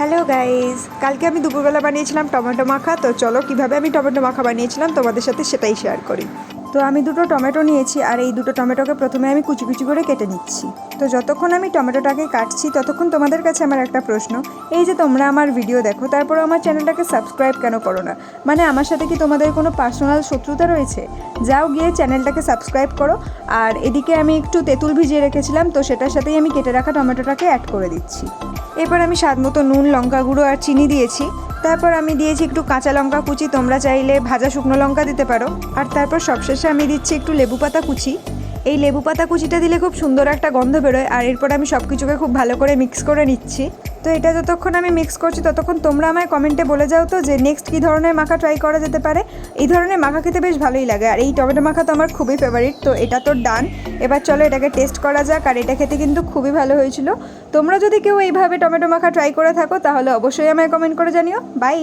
Hello guys, কালকে আমি দুপুরবেলা বানিয়েছিলাম টমেটো মাখা। তো চলো কীভাবে আমি টমেটো মাখা বানিয়েছিলাম তোমাদের সাথে সেটাই শেয়ার করি। তো আমি দুটো টমেটো নিয়েছি, আর এই দুটো টমেটোকে প্রথমে আমি কুচি কুচি করে কেটে নিচ্ছি। তো যতক্ষণ আমি টমেটোটাকে কাটছি ততক্ষণ তোমাদের কাছে আমার একটা প্রশ্ন, এই যে তোমরা আমার ভিডিও দেখো তারপরে আমার চ্যানেলটাকে সাবস্ক্রাইব কেন করো না? মানে আমার সাথে কি তোমাদের কোনো পার্সোনাল শত্রুতা রয়েছে? যাও গিয়ে চ্যানেলটাকে সাবস্ক্রাইব করো। আর এদিকে আমি একটু তেঁতুল ভিজিয়ে রেখেছিলাম, তো সেটার সাথেই আমি কেটে রাখা টমেটোটাকে অ্যাড করে দিচ্ছি। এরপর আমি স্বাদ মতো নুন, লঙ্কা গুঁড়ো আর চিনি দিয়েছি। তারপর আমি দিয়েছি একটু কাঁচা লঙ্কা কুচি, তোমরা চাইলে ভাজা শুকনো লঙ্কা দিতে পারো। আর তারপর সবশেষে আমি দিচ্ছি একটু লেবু পাতা কুচি। এই লেবু পাতা কুচিটা দিলে খুব সুন্দর একটা গন্ধ বেরোয়। আর এরপর আমি সব কিছুকে খুব ভালো করে মিক্স করে নিচ্ছি। তো এটা যতক্ষণ আমি মিক্স করছি ততক্ষণ তোমরা আমায় কমেন্টে বলে যাও তো যে নেক্সট কী ধরনের মাখা ট্রাই করা যেতে পারে। এই ধরনের মাখা খেতে বেশ ভালোই লাগে, আর এই টমেটো মাখা তো আমার খুবই ফেভারিট। তো এটা তো ডান। এবার চলো এটাকে টেস্ট করা যাক। আর এটা খেতে কিন্তু খুবই ভালো হয়েছিল। তোমরা যদি কেউ এইভাবে টমেটো মাখা ট্রাই করে থাকো তাহলে অবশ্যই আমায় কমেন্ট করে জানিও। বাই।